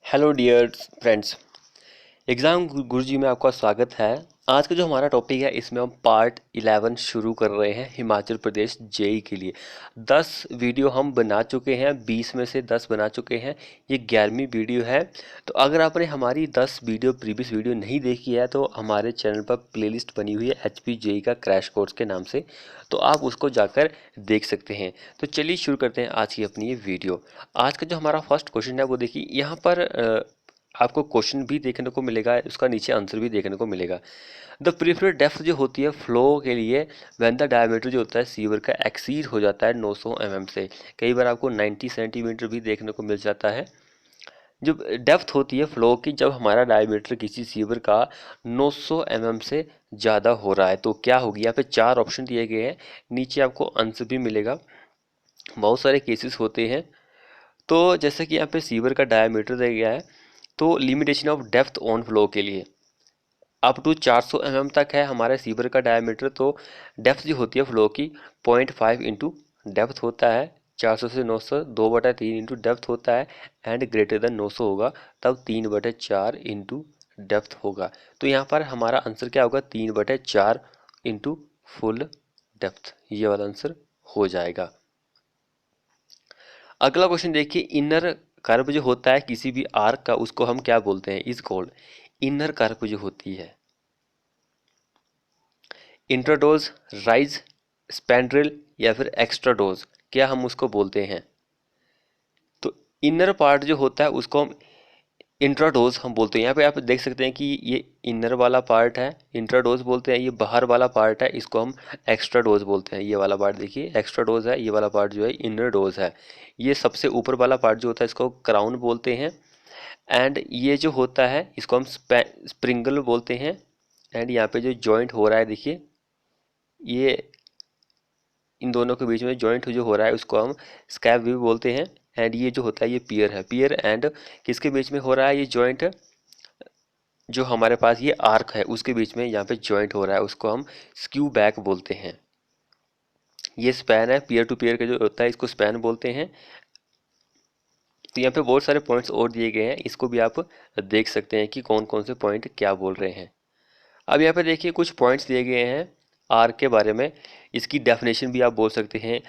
Hello dear friends. Exam Guruji में आपका स्वागत है। आज का जो हमारा टॉपिक है इसमें हम पार्ट 11 शुरू कर रहे हैं हिमाचल प्रदेश जेई के लिए। 10 वीडियो हम बना चुके हैं, 20 में से 10 बना चुके हैं, ये 11वीं वीडियो है। तो अगर आपने हमारी 10 वीडियो प्रीवियस वीडियो नहीं देखी है तो हमारे चैनल पर प्लेलिस्ट बनी हुई है एचपी जेई का क्रैश कोर्स के नाम से, तो आप उसको जाकर देख सकते हैं। तो चलिए शुरू करते हैं आज की अपनी ये वीडियो। आज का जो हमारा फर्स्ट क्वेश्चन है वो देखिए, यहाँ पर आपको क्वेश्चन भी देखने को मिलेगा, उसका नीचे आंसर भी देखने को मिलेगा। द प्रिफर्ड डेप्थ जो होती है फ्लो के लिए व्हेन द डायमीटर जो होता है सीवर का एक्सीड हो जाता है 900 mm से। कई बार आपको 90 सेंटीमीटर भी देखने को मिल जाता है। जो डेप्थ होती है फ्लो की, जब हमारा डायमीटर किसी सीवर का 900 mm से ज़्यादा हो रहा है तो क्या होगी। यहाँ पे 4 ऑप्शन दिए गए हैं, नीचे आपको आंसर भी मिलेगा। बहुत सारे केसेस होते हैं। तो जैसे कि यहाँ पे सीवर का डायमीटर दिया गया है, तो limitation of depth on flow के लिए अप टू 400 mm तक है हमारे सीवर का डायमीटर। तो डेप्थ जो होती है फ्लो की 0.5 इंटू डेप्थ होता है। 400 से 900 2/3 इंटू डेप्थ होता है, एंड ग्रेटर देन 900 होगा तब 3/4 इंटू डेप्थ होगा। तो यहाँ पर हमारा आंसर क्या होगा, 3/4 इंटू फुल डेप्थ, ये वाला आंसर हो जाएगा। अगला क्वेश्चन देखिए, इनर कर्व जो होता है किसी भी आर्क का उसको हम क्या बोलते हैं, इज कॉल्ड। इनर कर्व जो होती है, इंट्राडोज, राइज, स्पैंड्रेल या फिर एक्स्ट्राडोज, क्या हम उसको बोलते हैं। तो इनर पार्ट जो होता है उसको हम इंट्राडोज हम बोलते हैं। यहाँ पे आप देख सकते हैं कि ये इनर वाला पार्ट है, इंट्राडोज बोलते हैं। ये बाहर वाला पार्ट है, इसको हम एक्स्ट्रा डोज बोलते हैं। ये वाला पार्ट देखिए एक्स्ट्रा डोज है, ये वाला पार्ट जो है इनर डोज है। ये सबसे ऊपर वाला पार्ट जो होता है इसको क्राउन बोलते हैं। एंड ये जो होता है इसको हम स्प्रिंगल बोलते हैं। एंड यहाँ पे जो जॉइंट हो रहा है देखिए, ये इन दोनों के बीच में जॉइंट जो हो रहा है उसको हम स्कैब भी बोलते हैं। एंड ये जो होता है ये पियर है, पियर एंड किसके बीच में हो रहा है ये जॉइंट, जो हमारे पास ये आर्क है उसके बीच में यहाँ पे जॉइंट हो रहा है, उसको हम स्क्यू बैक बोलते हैं। ये स्पैन है, पियर टू पियर का जो होता है इसको स्पैन बोलते हैं। तो यहाँ पे बहुत सारे पॉइंट्स और दिए गए हैं, इसको भी आप देख सकते हैं कि कौन कौन से पॉइंट क्या बोल रहे हैं। अब यहाँ पे देखिए कुछ पॉइंट्स दिए गए हैं आर्क के बारे में, इसकी डेफिनेशन भी आप बोल सकते हैं।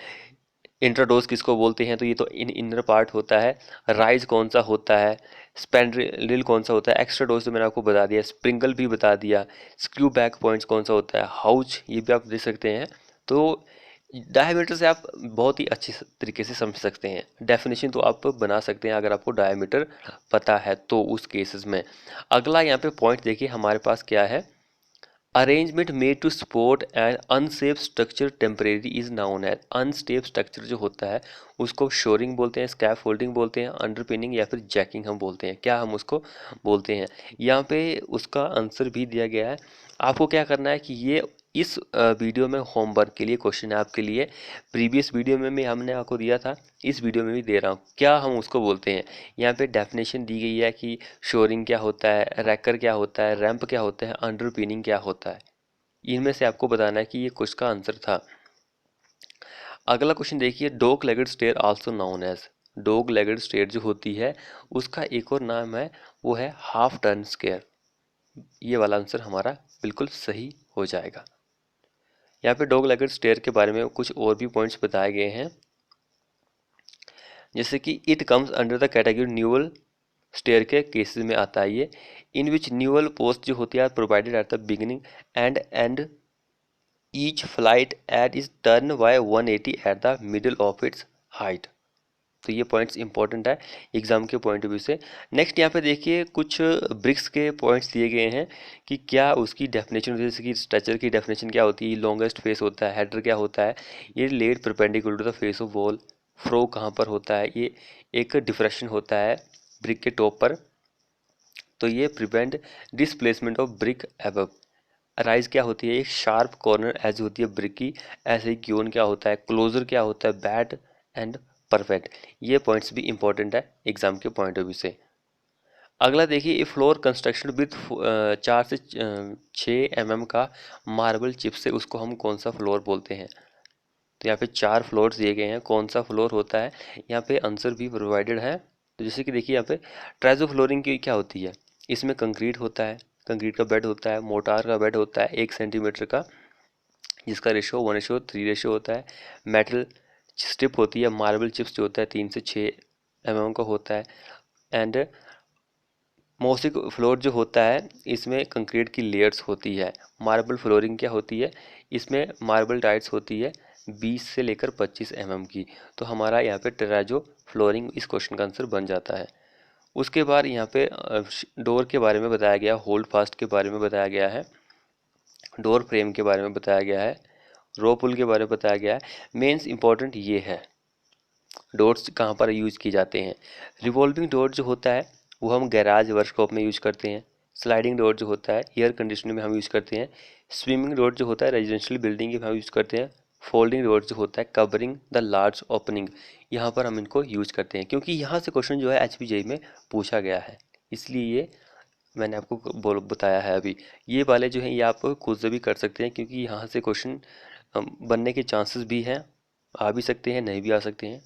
इंट्राडोज किसको बोलते हैं, तो ये तो इनर पार्ट होता है। राइज कौन सा होता है, स्पेंड्रिल कौन सा होता है, एक्स्ट्रा डोज तो मैंने आपको बता दिया, स्प्रिंगल भी बता दिया, स्क्यू बैक पॉइंट्स कौन सा होता है, हाउच ये भी आप दे सकते हैं। तो डायमीटर से आप बहुत ही अच्छी तरीके से समझ सकते हैं। डेफिनेशन तो आप बना सकते हैं अगर आपको डायमीटर पता है तो उस केसेस में। अगला यहाँ पे पॉइंट देखिए हमारे पास क्या है, arrangement made to support an unsafe structure temporary is known as. Unsafe structure जो होता है उसको शोरिंग बोलते हैं, स्कैफ फोल्डिंग बोलते हैं, अंडरपिनिंग या फिर जैकिंग हम बोलते हैं। क्या हम उसको बोलते हैं, यहाँ पे उसका आंसर भी दिया गया है। आपको क्या करना है कि ये इस वीडियो में होमवर्क के लिए क्वेश्चन है आपके लिए। प्रीवियस वीडियो में भी हमने आपको दिया था, इस वीडियो में भी दे रहा हूँ, क्या हम उसको बोलते हैं। यहाँ पे डेफिनेशन दी गई है कि शोरिंग क्या होता है, रैकर क्या होता है, रैंप क्या होता है, अंडरपिनिंग क्या होता है। इनमें से आपको बताना है कि ये कुछ का आंसर था। अगला क्वेश्चन देखिए, dog legged stair also known as. Dog legged stair जो होती है उसका एक और नाम है, वो है हाफ टर्न स्केयर। ये वाला आंसर हमारा बिल्कुल सही हो जाएगा। यहाँ पे डॉग लेगेड स्टेयर के बारे में कुछ और भी पॉइंट्स बताए गए हैं, जैसे कि it comes under the category newel stair के केसेस में आता है ये, इन विच न्यूअल पोस्ट जो होती है provided at the beginning and each flight eight is turn by 180 at the middle of its height. तो ये पॉइंट्स इंपॉर्टेंट है एग्जाम के पॉइंट ऑफ व्यू से। नेक्स्ट यहाँ पे देखिए कुछ ब्रिक्स के पॉइंट्स दिए गए हैं कि क्या उसकी डेफिनेशन, जैसे कि स्ट्रक्चर की डेफिनेशन क्या होती है, लॉन्गेस्ट फेस होता है, हेडर क्या होता है, ये laid perpendicular to the face of wall, frog कहाँ पर होता है, ये एक डिफ्रेक्शन होता है ब्रिक के टॉप पर, तो ये prevent displacement of brick above. Rise क्या होती है, एक शार्प कॉर्नर एज होती है ब्रिक की, ऐसे ही क्यून क्या होता है, क्लोजर क्या होता है, बैड एंड परफेक्ट। ये पॉइंट्स भी इंपॉर्टेंट है एग्जाम के पॉइंट ऑफ व्यू से। अगला देखिए, फ्लोर कंस्ट्रक्शन विथ 4 से 6 mm का मार्बल चिप से, उसको हम कौन सा फ्लोर बोलते हैं। तो यहाँ पे 4 फ्लोर्स दिए गए हैं, कौन सा फ्लोर होता है, यहाँ पे आंसर भी प्रोवाइडेड है। तो जैसे कि देखिए यहाँ पे ट्राइजो फ्लोरिंग की क्या होती है, इसमें कंक्रीट होता है, कंक्रीट का बेड होता है, मोटार का बेड होता है 1 सेंटीमीटर का, जिसका रेशो 1:3 रेशो होता है। मेटल स्ट्रिप होती है, मार्बल चिप्स जो होता है 3 से 6 mm का होता है। एंड मोसिक फ्लोर जो होता है इसमें कंक्रीट की लेयर्स होती है। मार्बल फ्लोरिंग क्या होती है, इसमें मार्बल टाइल्स होती है 20 से लेकर 25 mm की। तो हमारा यहाँ पे टेराजो फ्लोरिंग इस क्वेश्चन का आंसर बन जाता है। उसके बाद यहाँ पे डोर के बारे में बताया गया, होल्ड फास्ट के बारे में बताया गया है, डोर फ्रेम के बारे में बताया गया है, रो पुल के बारे में बताया गया है। मेंस इंपॉर्टेंट ये है डोर्स कहाँ पर यूज किए जाते हैं। रिवॉल्विंग डोर जो होता है वो हम गैराज वर्कशॉप में यूज करते हैं। स्लाइडिंग डोर जो होता है एयर कंडीशनर में हम यूज करते हैं। स्विमिंग डोर जो होता है रेजिडेंशियल बिल्डिंग में हम यूज करते हैं। फोल्डिंग डोर जो होता है कवरिंग द लार्ज ओपनिंग, यहाँ पर हम इनको यूज करते हैं क्योंकि यहाँ से क्वेश्चन जो है HPJ में पूछा गया है, इसलिए ये मैंने आपको बताया है अभी। ये वाले जो हैं ये आप खुद से भी कर सकते हैं क्योंकि यहाँ से क्वेश्चन बनने के चांसेस भी हैं, आ भी सकते हैं नहीं भी आ सकते हैं,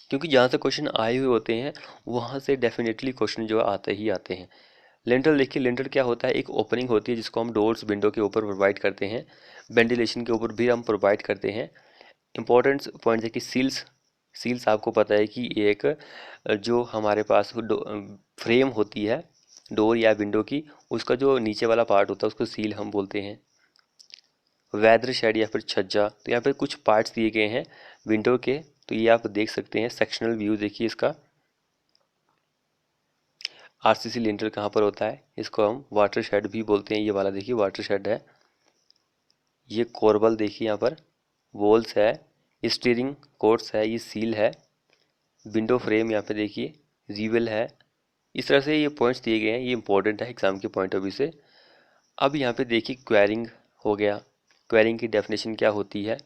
क्योंकि जहाँ से क्वेश्चन आए हुए होते हैं वहाँ से डेफिनेटली क्वेश्चन जो है आते ही आते हैं। लिंटर देखिए, लिंटर क्या होता है, एक ओपनिंग होती है जिसको हम डोर्स विंडो के ऊपर प्रोवाइड करते हैं, वेंटिलेशन के ऊपर भी हम प्रोवाइड करते हैं। इंपॉर्टेंट पॉइंट है कि सील्स, सील्स आपको पता है कि एक जो हमारे पास फ्रेम होती है डोर या विंडो की, उसका जो नीचे वाला पार्ट होता है उसको सील हम बोलते हैं। वेदर शेड या फिर छज्जा, तो यहाँ पे कुछ पार्ट्स दिए गए हैं विंडो के, तो ये आप देख सकते हैं। सेक्शनल व्यू देखिए इसका, RCC लिंटर कहाँ पर होता है, इसको हम वाटर शेड भी बोलते हैं। ये वाला देखिए वाटर शेड है। ये कोरबल देखिए यहाँ पर, वॉल्स है, स्टीयरिंग कोर्ट्स है, ये सील है। विंडो फ्रेम यहाँ पे देखिए रिवेल है। इस तरह से ये पॉइंट्स दिए गए हैं, ये इंपॉर्टेंट है एग्जाम के पॉइंट ऑफ व्यू से। अब यहाँ पे देखिए क्वेरिंग हो गया, क्वेरिंग की डेफिनेशन क्या होती है।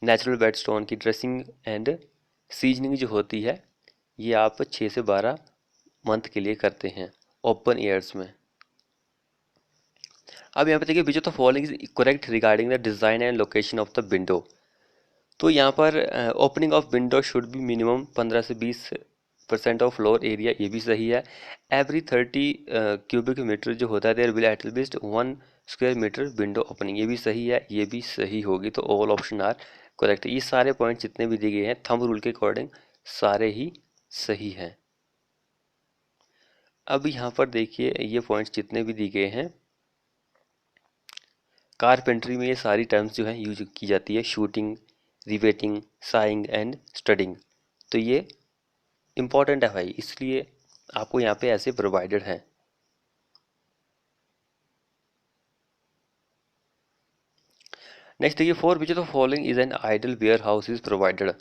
नेचुरल बेड स्टोन की ड्रेसिंग एंड सीजनिंग जो होती है ये आप 6 से 12 मंथ के लिए करते हैं ओपन एयर्स में। अब यहाँ पे देखिए विच of the following is correct regarding the design and location of the window. तो यहाँ पर opening of window should be minimum 15 से 20% ऑफ फ्लोर एरिया, ये भी सही है। एवरी 30 क्यूबिक मीटर जो होता है there will at least 1 square metre window opening, ये भी सही है, ये भी सही होगी। तो ऑल ऑप्शन आर करेक्ट। ये सारे पॉइंट जितने भी दिए गए हैं थंब रूल के अकॉर्डिंग सारे ही सही हैं। अब यहाँ पर देखिए ये पॉइंट्स जितने भी दिए गए हैं, कारपेंट्री में ये सारी टर्म्स जो है यूज की जाती है, shooting, riveting, saying and studying. तो ये इंपॉर्टेंट है भाई, इसलिए आपको यहाँ पे ऐसे प्रोवाइडेड हैं। नेक्स्ट देखिए, for which of the following is an ideal warehouse is provided.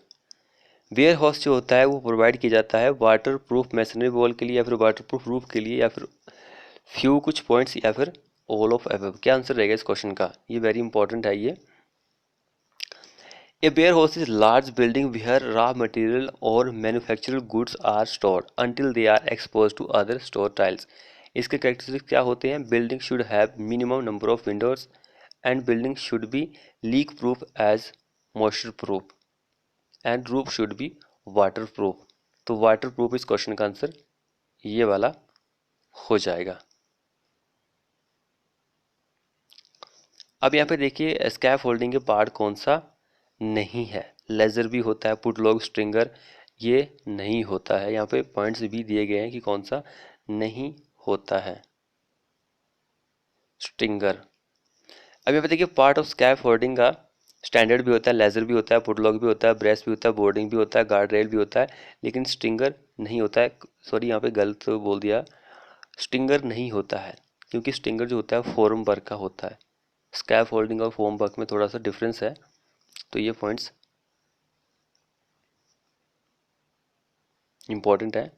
Warehouse जो होता है वो प्रोवाइड किया जाता है वाटर प्रूफ मैसनरी वॉल के लिए या फिर वाटर प्रूफ रूफ के लिए, या फिर फ्यू कुछ पॉइंट्स, या फिर ऑल ऑफ अबव। क्या आंसर रहेगा इस क्वेश्चन का, ये वेरी इंपॉर्टेंट है ये। A warehouse is large building where raw material or manufactured goods are stored until they are exposed to other store tiles. इसके characteristics क्या होते हैं, building should have minimum number of windows and building should be leak proof as moisture proof and roof should be waterproof. तो waterproof इस question का answer ये वाला हो जाएगा। अब यहाँ पे देखिए स्कैफ होल्डिंग के पार्ट कौन सा नहीं है। लेजर भी होता है, पुटलॉग, स्ट्रिंगर, ये नहीं होता है। यहाँ पे पॉइंट्स भी दिए गए हैं कि कौन सा नहीं होता है, स्ट्रिंगर। अब यहाँ पे देखिए पार्ट ऑफ स्कैफ होल्डिंग का स्टैंडर्ड भी होता है, लेजर भी होता है, पुटलॉग भी होता है, ब्रेस भी होता है, बोर्डिंग भी होता है, गार्ड रेल भी होता है, लेकिन स्ट्रिंगर नहीं होता है। सॉरी यहाँ पे गलत बोल दिया, स्ट्रिंगर नहीं होता है क्योंकि स्ट्रिंगर जो होता है फॉर्म वर्क का होता है। स्कैफ होल्डिंग और फॉर्म वर्क में थोड़ा सा डिफरेंस है, तो ये पॉइंट्स इंपॉर्टेंट है।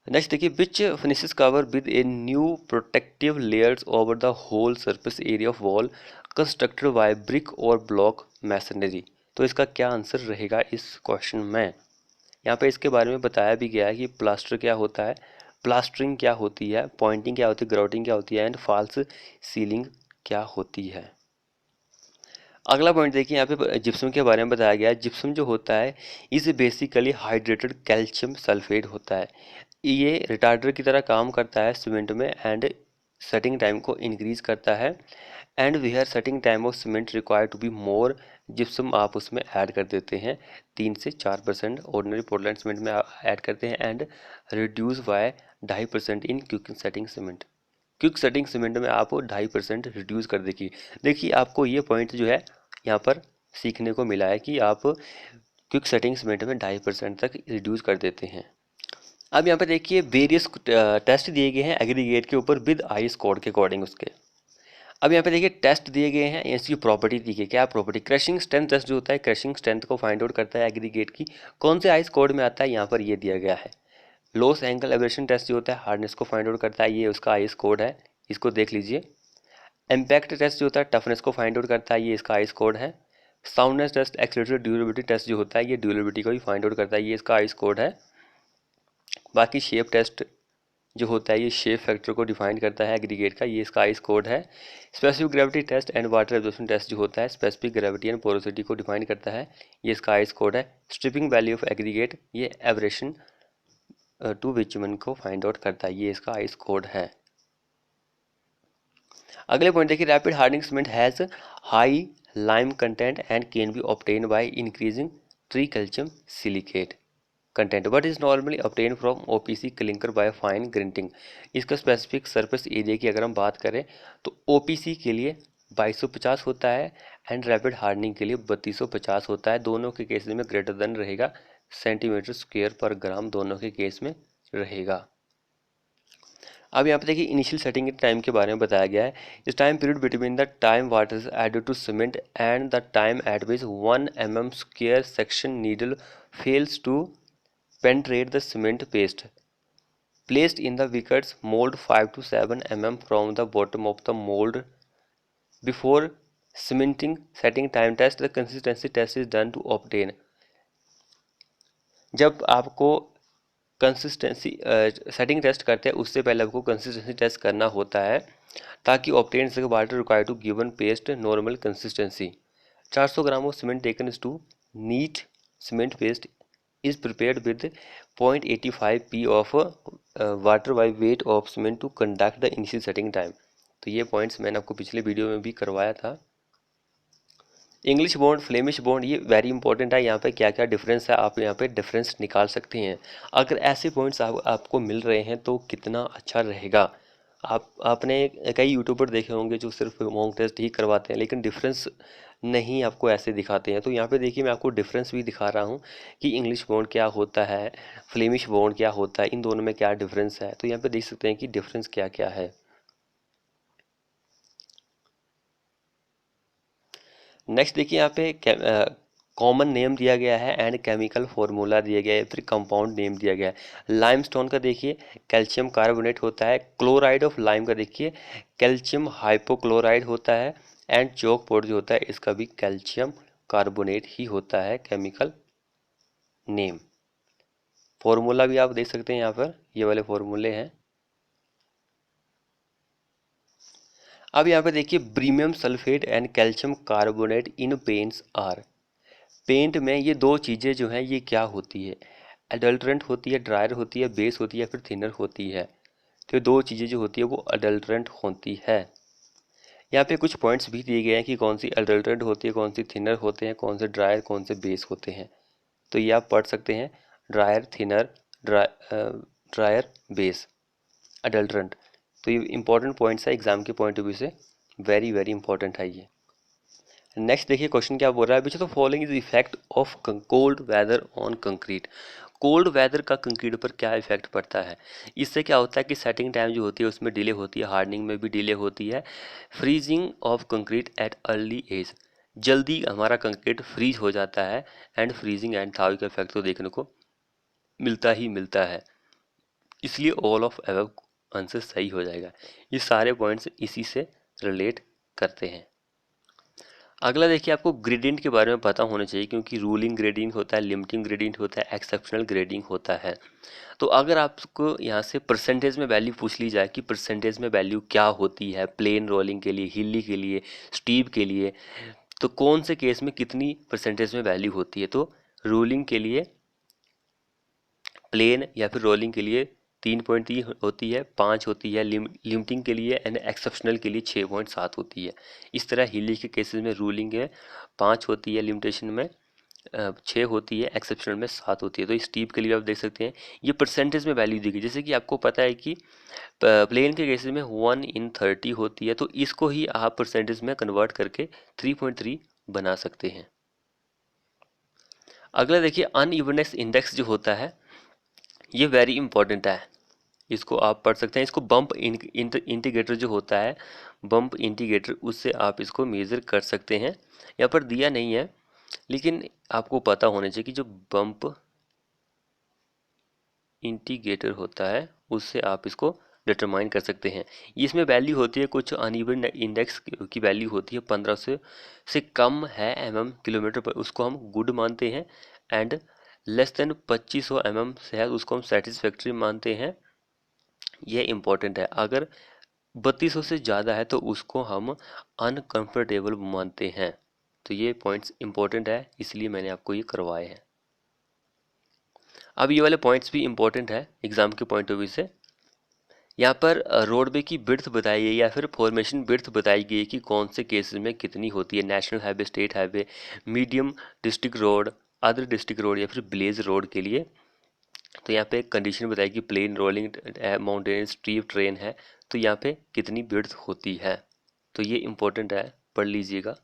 नेक्स्ट देखिए, which finishes cover with a new protective layers over the whole surface area of wall constructed by brick और ब्लॉक मैसनरी। तो इसका क्या आंसर रहेगा इस क्वेश्चन में। यहाँ पे इसके बारे में बताया भी गया है कि प्लास्टर क्या होता है, प्लास्टरिंग क्या होती है, पॉइंटिंग क्या होती है, ग्राउटिंग क्या होती है, एंड फॉल्स सीलिंग क्या होती है। अगला पॉइंट देखिए, यहाँ पे जिप्सम के बारे में बताया गया है। जिप्सम जो होता है इसे बेसिकली हाइड्रेटेड कैल्शियम सल्फेट होता है। ये रिटार्डर की तरह काम करता है सीमेंट में एंड सेटिंग टाइम को इंक्रीज करता है। And where setting time of cement require to be more, gypsum आप उसमें ऐड कर देते हैं 3 से 4% ऑर्डिनरी पोर्टलैंड सीमेंट में ऐड करते हैं and reduce by 2.5% in quick setting cement. Quick setting cement में आप 2.5% रिड्यूस कर देखिए। देखिए आपको ये पॉइंट जो है यहाँ पर सीखने को मिला है कि आप क्विक सेटिंग सीमेंट में 2.5% तक रिड्यूस कर देते हैं। अब यहाँ पे देखिए वेरियस टेस्ट दिए गए हैं एग्रीगेट के ऊपर विद आई स्कोर के अकॉर्डिंग उसके। अब यहाँ पे देखिए टेस्ट दिए गए हैं, इसकी प्रॉपर्टी दी गई। क्या प्रॉपर्टी? क्रशिंग स्ट्रेंथ टेस्ट जो होता है क्रशिंग स्ट्रेंथ को फाइंड आउट करता है एग्रीगेट की, कौन से आइस कोड में आता है, यहाँ पर ये दिया गया है। लॉस एंगल एब्रेशन टेस्ट जो होता है हार्डनेस को फाइंड आउट करता है, ये उसका आइस कोड है, इसको देख लीजिए। इम्पैक्ट टेस्ट जो होता है टफनेस को फाइंड आउट करता है, ये इसका आइस कोड है। Soundness test accelerated durability test जो होता है ये ड्यूरेबिलिटी को भी फाइंड आउट करता है, ये इसका आइस कोड है। बाकी शेप टेस्ट जो होता है ये शेप फैक्टर को डिफाइन करता है एग्रीगेट का, ये इसका आइस कोड है। Specific gravity test and water absorption test जो होता है स्पेसिफिक ग्रेविटी एंड पोरोसिटी को डिफाइन करता है, ये इसका आइस कोड है। स्ट्रिपिंग वैल्यू ऑफ एग्रीगेट ये एवरेशन टू बिचुमन को फाइंड आउट करता है, ये इसका आइस कोड है। अगले पॉइंट देखिए, rapid hardening cement has high lime content and can be obtain by increasing tri calcium silicate content but is normally obtain from OPC clinker by fine grinding. इसका specific surface area की अगर हम बात करें तो OPC के लिए 2250 होता है एंड रैपिड हार्डनिंग के लिए 3250 होता है। दोनों के केस में ग्रेटर देन रहेगा सेंटीमीटर स्क्वायर पर ग्राम, दोनों के केस में रहेगा। अब यहाँ पे देखिए इनिशियल सेटिंग के टाइम के बारे में बताया गया है। इस time period between the time water is added to cement and the time at which 1 mm square section needle fails to penetrate the cement paste placed in the wickets mold 5 to 7 mm from the bottom of the mold before cementing. Setting time test, the consistency test is done to obtain। जब आपको consistency setting test करते हैं उससे पहले आपको consistency test करना होता है ताकि ऑब्टेन सके water required to given paste normal consistency. 400 gram of cement taken is to neat cement paste is prepared with 0.85 p of water by weight of cement to conduct the initial setting time। तो ये points मैंने आपको पिछले video में भी करवाया था। English bond Flemish bond ये वेरी इंपॉर्टेंट है, यहाँ पे क्या क्या डिफरेंस है आप यहाँ पे डिफरेंस निकाल सकते हैं। अगर ऐसे पॉइंट्स आपको मिल रहे हैं तो कितना अच्छा रहेगा। आपने कई यूट्यूबर देखे होंगे जो सिर्फ मॉक टेस्ट ही करवाते हैं लेकिन डिफरेंस नहीं आपको ऐसे दिखाते हैं। तो यहाँ पे देखिए मैं आपको डिफरेंस भी दिखा रहा हूँ कि इंग्लिश बॉन्ड क्या होता है, फ्लेमिश बॉन्ड क्या होता है, इन दोनों में क्या डिफरेंस है। तो यहाँ पे देख सकते हैं कि डिफरेंस क्या क्या है। नेक्स्ट देखिए यहाँ पे कॉमन नेम दिया गया है एंड केमिकल फॉर्मूला दिया गया है, फिर कंपाउंड नेम दिया गया है। लाइमस्टोन का देखिए कैल्शियम कार्बोनेट होता है। क्लोराइड ऑफ लाइम का देखिए कैल्शियम हाइपोक्लोराइड होता है एंड चौक पोट जो होता है इसका भी कैल्शियम कार्बोनेट ही होता है। केमिकल नेम फॉर्मूला भी आप देख सकते हैं, यहाँ पर ये वाले फॉर्मूले हैं। अब यहाँ पे देखिए barium sulphate and calcium carbonate in paints are. Paint में ये दो चीज़ें जो हैं ये क्या होती है, अडल्ट्रेंट होती है, ड्रायर होती है, बेस होती है, फिर थिनर होती है। तो ये दो चीज़ें जो होती है वो अडल्ट्रेंट होती है। यहाँ पे कुछ पॉइंट्स भी दिए गए हैं कि कौन सी अडल्ट्रेंट होती है, कौन सी थिनर होते हैं, कौन से ड्रायर, कौन से बेस होते हैं। तो ये आप पढ़ सकते हैं, drier, thinner, drier, base, adulterant. तो ये इंपॉर्टेंट पॉइंट्स है एग्जाम के पॉइंट ऑफ व्यू से, वेरी वेरी इंपॉर्टेंट है ये। नेक्स्ट देखिए क्वेश्चन क्या बोल रहा है, which of the following is effect of cold weather on concrete. Cold weather का कंक्रीट पर क्या इफेक्ट पड़ता है। इससे क्या होता है कि सेटिंग टाइम जो होती है उसमें डिले होती है, हार्डनिंग में भी डिले होती है। Freezing of concrete at early age, जल्दी हमारा कंक्रीट फ्रीज हो जाता है एंड फ्रीजिंग एंड थाव का इफेक्ट तो देखने को मिलता ही मिलता है। इसलिए ऑल ऑफ अबव आंसर सही हो जाएगा। ये सारे पॉइंट्स इसी से रिलेट करते हैं। अगला देखिए आपको ग्रेडियंट के बारे में पता होना चाहिए क्योंकि रूलिंग ग्रेडियंट होता है, लिमिटिंग ग्रेडियंट होता है, एक्सेप्शनल ग्रेडिंग होता है। तो अगर आपको यहाँ से परसेंटेज में वैल्यू पूछ ली जाए कि परसेंटेज में वैल्यू क्या होती है प्लेन रोलिंग के लिए, हिली के लिए, स्टीप के लिए, तो कौन से केस में कितनी परसेंटेज में वैल्यू होती है, तो रूलिंग के लिए प्लेन या फिर रोलिंग के लिए 3.3 होती है, 5 होती है, लिमिटिंग के लिए एंड एक्सेप्शनल के लिए 6.7 होती है। इस तरह हिली के केसेस में रूलिंग है 5 होती है, लिमिटेशन में 6 होती है, एक्सेप्शनल में 7 होती है। तो इस टीप के लिए आप देख सकते हैं ये परसेंटेज में वैल्यू दी गई। जैसे कि आपको पता है कि प्लेन के केसेस में 1/30 होती है, तो इसको ही आप परसेंटेज में कन्वर्ट करके 3.3 बना सकते हैं। अगला देखिए अनइवननेस इंडेक्स जो होता है ये वेरी इंपॉर्टेंट है, इसको आप पढ़ सकते हैं। इसको बम्प इंटीग्रेटर जो होता है, बम्प इंटीग्रेटर, उससे आप इसको मेज़र कर सकते हैं। यहाँ पर दिया नहीं है लेकिन आपको पता होना चाहिए कि जो बम्प इंटीग्रेटर होता है उससे आप इसको डिटरमाइन कर सकते हैं। इसमें वैल्यू होती है कुछ अनइवन इंडेक्स की वैल्यू होती है 1500 से कम है किलोमीटर पर, उसको हम गुड मानते हैं। एंड लेस देन 2500 से है उसको हम सेटिस्फैक्ट्री मानते हैं। ये इम्पोर्टेंट है। अगर 3200 से ज़्यादा है तो उसको हम अनकंफर्टेबल मानते हैं। तो ये पॉइंट्स इंपॉर्टेंट है, इसलिए मैंने आपको ये करवाए हैं। अब ये वाले पॉइंट्स भी इंपॉर्टेंट है एग्जाम के पॉइंट ऑफ व्यू से। यहाँ पर रोडवे की बिड्थ बताई गई या फिर फॉर्मेशन बिड्थ बताई गई कि कौन से केसेस में कितनी होती है। National highway, state highway, medium district road, other district road या फिर विलेज रोड के लिए। तो यहाँ पे एक कंडीशन बताई कि plain, rolling, mountain, steep terrain है, तो यहाँ पे कितनी बिड्थ होती है। तो ये इंपॉर्टेंट है, पढ़ लीजिएगा।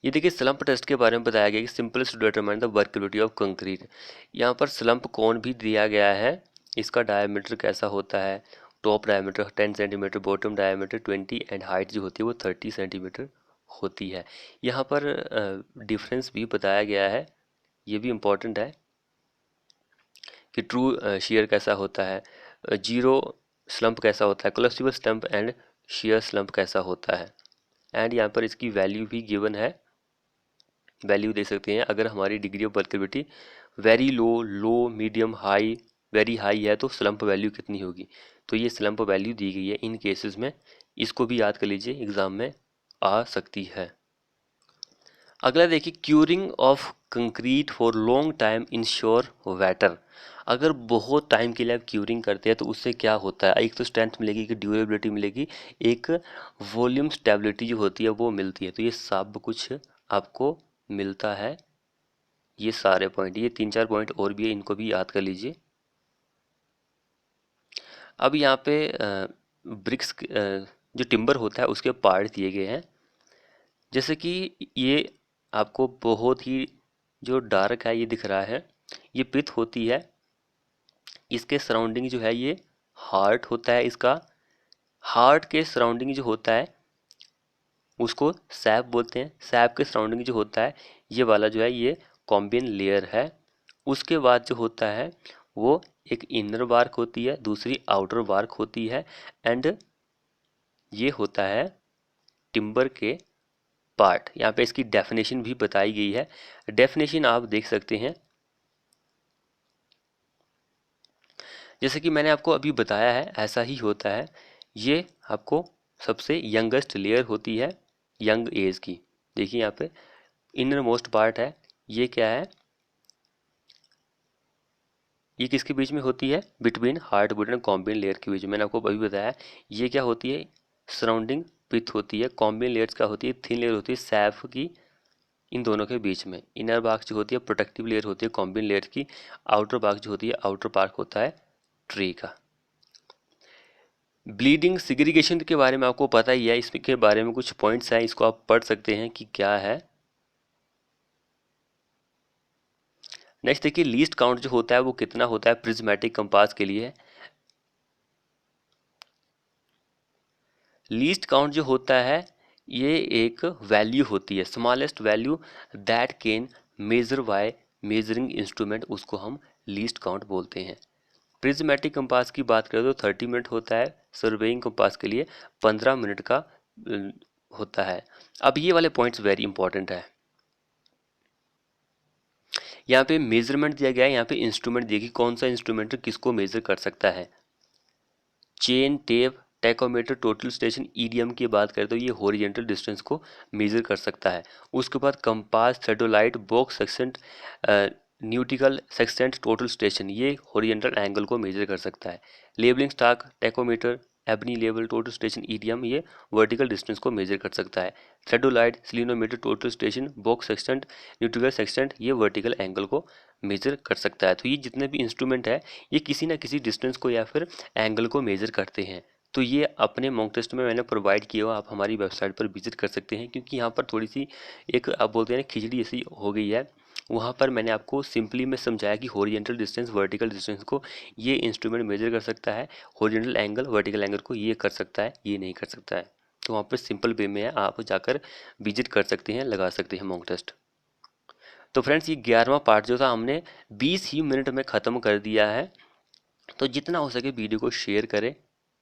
ये देखिए स्लम्प टेस्ट के बारे में बताया गया कि simplest to determine the workability of concrete. यहाँ पर स्लम्प कोण भी दिया गया है, इसका डायमीटर कैसा होता है। Top diameter 10 centimetre, bottom diameter 20 and height जो होती है वो 30 सेंटीमीटर होती है। यहाँ पर डिफरेंस भी बताया गया है, ये भी इम्पोर्टेंट है कि ट्रू शेयर कैसा होता है, जीरो स्लम्प कैसा होता है, collapsible slump and share slump कैसा होता है। एंड यहाँ पर इसकी वैल्यू भी गिवन है, वैल्यू दे सकते हैं। अगर हमारी degree of workability very low, low, medium, high, very high है तो स्लम्प वैल्यू कितनी होगी। तो ये स्लम्प वैल्यू दी गई है इन केसेस में, इसको भी याद कर लीजिए, एग्जाम में आ सकती है। अगला देखिए curing of concrete for long time ensure waiter. अगर बहुत टाइम के लिए आप क्यूरिंग करते हैं तो उससे क्या होता है, एक तो स्ट्रेंथ मिलेगी, एक ड्यूरेबिलिटी मिलेगी, एक वॉल्यूम स्टेबिलिटी जो होती है वो मिलती है। तो ये सब कुछ आपको मिलता है। ये सारे पॉइंट, ये 3-4 पॉइंट और भी है, इनको भी याद कर लीजिए। अब यहाँ पे ब्रिक्स जो टिम्बर होता है उसके पार्ट दिए गए हैं। जैसे कि ये आपको बहुत ही जो डार्क है ये दिख रहा है, ये पिथ होती है। इसके सराउंडिंग जो है ये हार्ट होता है इसका। हार्ट के सराउंडिंग जो होता है उसको सैप बोलते हैं। सैप के सराउंडिंग जो होता है ये वाला जो है ये कॉम्बिन लेयर है। उसके बाद जो होता है वो एक इनर बार्क होती है, दूसरी आउटर बार्क होती है। एंड ये होता है टिम्बर के पार्ट। यहाँ पे इसकी डेफिनेशन भी बताई गई है, डेफिनेशन आप देख सकते हैं। जैसे कि मैंने आपको अभी बताया है ऐसा ही होता है। ये आपको सबसे यंगेस्ट लेयर होती है यंग एज की। देखिए यहाँ पे इनर मोस्ट पार्ट है, ये क्या है, ये किसके बीच में होती है, between heart would and combine layer के बीच में। मैंने आपको अभी बताया ये क्या होती है, सराउंडिंग पिथ होती है। कॉम्बिन लेयर्स क्या होती है, थिन लेयर होती है सैफ की, इन दोनों के बीच में। इनर बार्क जो होती है प्रोटेक्टिव लेयर होती है कॉम्बिन लेयर की। आउटर बार्क जो होती है आउटर पार्क होता है ट्री का। ब्लीडिंग सिग्रीगेशन के बारे में आपको पता ही है, इसके बारे में कुछ पॉइंट्स हैं, इसको आप पढ़ सकते हैं कि क्या है। नेक्स्ट देखिए लीस्ट काउंट जो होता है वो कितना होता है प्रिज्मेटिक कंपास के लिए। लीस्ट काउंट जो होता है ये एक वैल्यू होती है, smallest value that can measure by measuring instrument, उसको हम लीस्ट काउंट बोलते हैं। प्रिज्मेटिक कंपास की बात करें तो 30 मिनट होता है, सर्वेइंग कंपास के लिए 15 मिनट का होता है। अब ये वाले पॉइंट्स वेरी इंपॉर्टेंट है। यहाँ पे मेजरमेंट दिया गया है, यहाँ पे इंस्ट्रूमेंट दिया गया कौन सा इंस्ट्रूमेंट किसको मेजर कर सकता है। Chain, tape, tachometer total station EDM की बात करें तो ये हॉरिजेंटल डिस्टेंस को मेजर कर सकता है। उसके बाद compass, theodolite, box sextant, nautical sextant total station ये हॉरिजेंटल एंगल को मेजर कर सकता है। Levelling staff, tacheometer, abney level, total station EDM ये वर्टिकल डिस्टेंस को मेजर कर सकता है। Theodolite, clinometer, total station, box sextant, nautical sextant ये वर्टिकल एंगल को मेजर कर सकता है। तो ये जितने भी इंस्ट्रूमेंट है ये किसी ना किसी डिस्टेंस को या फिर एंगल को मेजर करते हैं। तो ये अपने मॉक टेस्ट में मैंने प्रोवाइड किया हुआ, आप हमारी वेबसाइट पर विजिट कर सकते हैं, क्योंकि यहाँ पर थोड़ी सी एक आप बोलते हैं ना खिचड़ी ऐसी हो गई है। वहाँ पर मैंने आपको सिंपली में समझाया कि हॉरिजेंटल डिस्टेंस वर्टिकल डिस्टेंस को ये इंस्ट्रूमेंट मेजर कर सकता है, हॉरिजेंटल एंगल वर्टिकल एंगल को ये कर सकता है, ये नहीं कर सकता है। तो वहाँ पर सिंपल वे में है, आप जाकर विजिट कर सकते हैं, लगा सकते हैं मॉक टेस्ट। तो फ्रेंड्स ये 11वां पार्ट जो था हमने 20 ही मिनट में ख़त्म कर दिया है। तो जितना हो सके वीडियो को शेयर करें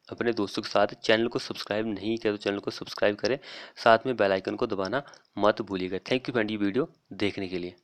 अपने दोस्तों के साथ। चैनल को सब्सक्राइब नहीं किया तो चैनल को सब्सक्राइब करें, साथ में बेल आइकन को दबाना मत भूलिएगा। थैंक यू फ्रेंड ये वीडियो देखने के लिए।